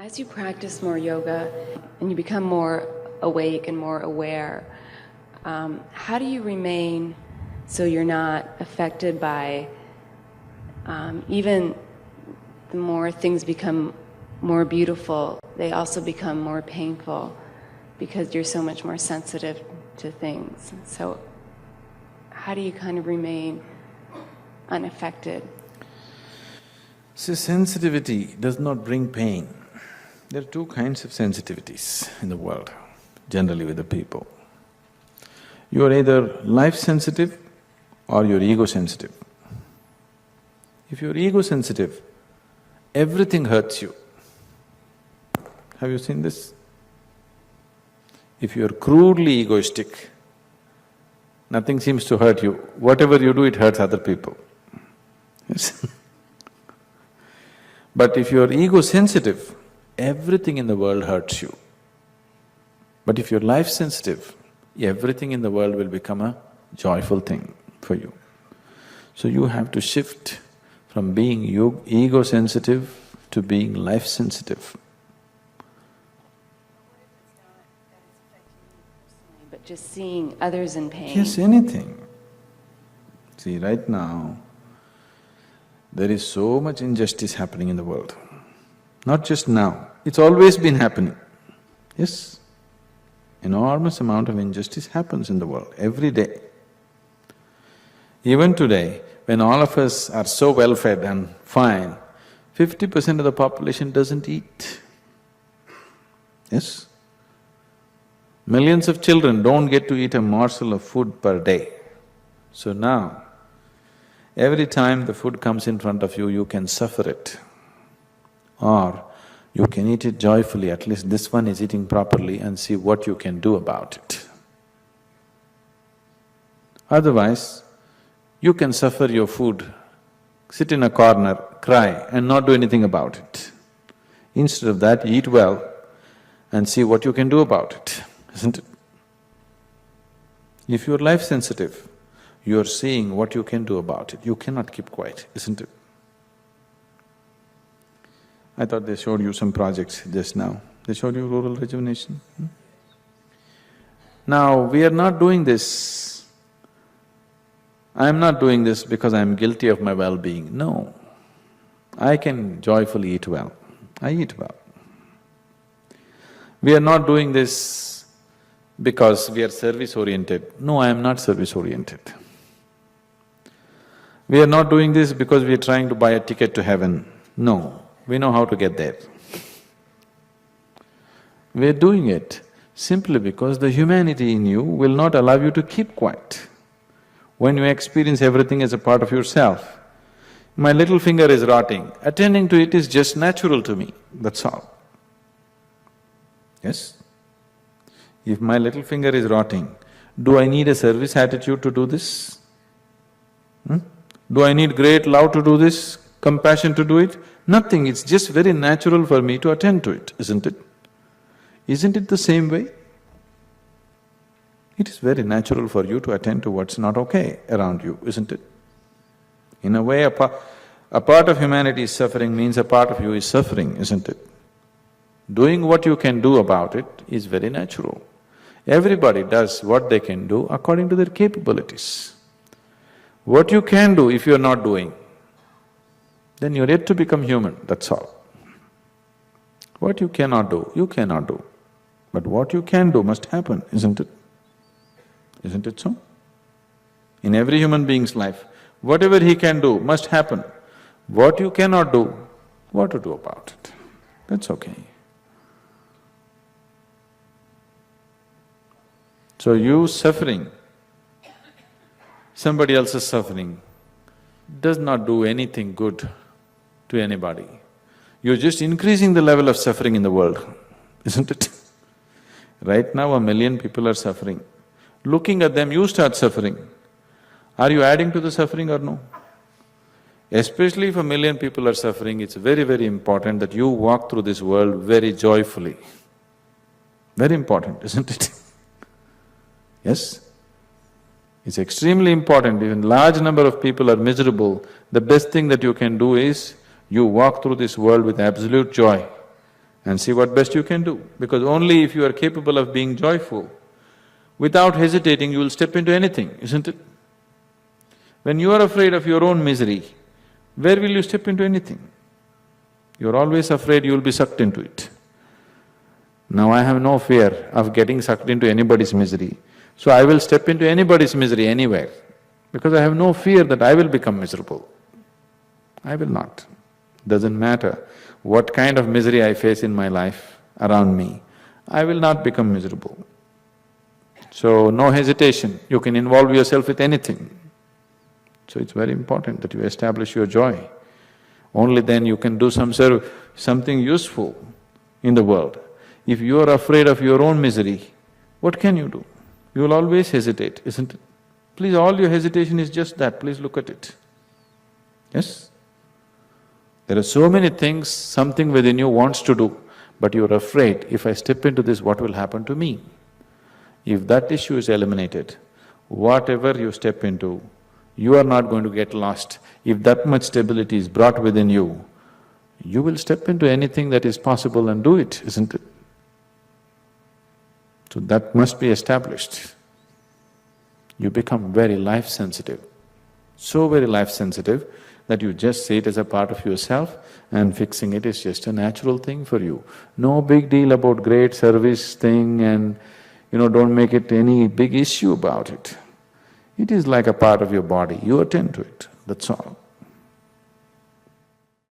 As you practice more yoga and you become more awake and more aware, how do you remain so you're not affected by even the more things become more beautiful, they also become more painful because you're so much more sensitive to things. So how do you kind of remain unaffected? So sensitivity does not bring pain. There are two kinds of sensitivities in the world, generally with the people. You are either life-sensitive or you're ego-sensitive. If you're ego-sensitive, everything hurts you. Have you seen this? If you're crudely egoistic, nothing seems to hurt you. Whatever you do, it hurts other people. Yes. But if you're ego-sensitive, everything in the world hurts you. But if you're life-sensitive, everything in the world will become a joyful thing for you. So you have to shift from being ego-sensitive to being life-sensitive. But just seeing others in pain. Yes, anything. See, right now, there is so much injustice happening in the world. Not just now, it's always been happening. Yes, enormous amount of injustice happens in the world, every day. Even today, when all of us are so well-fed and fine, 50% of the population doesn't eat. Yes? Millions of children don't get to eat a morsel of food per day. So now, every time the food comes in front of you, you can suffer it. Or you can eat it joyfully, at least this one is eating properly, and see what you can do about it. Otherwise, you can suffer your food, sit in a corner, cry and not do anything about it. Instead of that, eat well and see what you can do about it, isn't it? If you're life-sensitive, you're seeing what you can do about it. You cannot keep quiet, isn't it? I thought they showed you some projects just now. They showed you rural rejuvenation. Now, we are not doing this. I am not doing this because I am guilty of my well-being. No. I can joyfully eat well. I eat well. We are not doing this because we are service-oriented. No, I am not service-oriented. We are not doing this because we are trying to buy a ticket to heaven. No. We know how to get there. We're doing it simply because the humanity in you will not allow you to keep quiet. When you experience everything as a part of yourself, my little finger is rotting, attending to it is just natural to me, that's all. Yes? If my little finger is rotting, do I need a service attitude to do this? Do I need great love to do this, compassion to do it? Nothing, it's just very natural for me to attend to it, isn't it? Isn't it the same way? It is very natural for you to attend to what's not okay around you, isn't it? In a way, a part of humanity is suffering means a part of you is suffering, isn't it? Doing what you can do about it is very natural. Everybody does what they can do according to their capabilities. What you can do if you're not doing, then you're yet to become human, that's all. What you cannot do, you cannot do. But what you can do must happen, isn't it? Isn't it so? In every human being's life, whatever he can do must happen. What you cannot do, what to do about it? That's okay. So you suffering, somebody else's suffering, does not do anything good to anybody. You're just increasing the level of suffering in the world, isn't it? Right now, 1 million people are suffering. Looking at them, you start suffering. Are you adding to the suffering or no? Especially if 1 million people are suffering, it's very, very important that you walk through this world very joyfully. Very important, isn't it? Yes? It's extremely important. Even large number of people are miserable, the best thing that you can do is you walk through this world with absolute joy. and see what best you can do. Because only if you are capable of being joyful, without hesitating, you will step into anything, isn't it? When you are afraid of your own misery, where will you step into anything? You're always afraid you will be sucked into it. Now I have no fear of getting sucked into anybody's misery, so I will step into anybody's misery anywhere, because I have no fear that I will become miserable. I will not. Doesn't matter what kind of misery I face in my life around me, I will not become miserable. So no hesitation, you can involve yourself with anything. So it's very important that you establish your joy. Only then you can do something useful in the world. If you are afraid of your own misery, what can you do? You will always hesitate, isn't it? Please, all your hesitation is just that, please look at it. Yes? There are so many things something within you wants to do, but you're afraid, if I step into this, what will happen to me? If that issue is eliminated, whatever you step into, you are not going to get lost. If that much stability is brought within you, you will step into anything that is possible and do it, isn't it? So that must be established. You become very life-sensitive, so very life-sensitive that you just see it as a part of yourself and fixing it is just a natural thing for you. No big deal about great service thing and, don't make it any big issue about it. It is like a part of your body, you attend to it, that's all.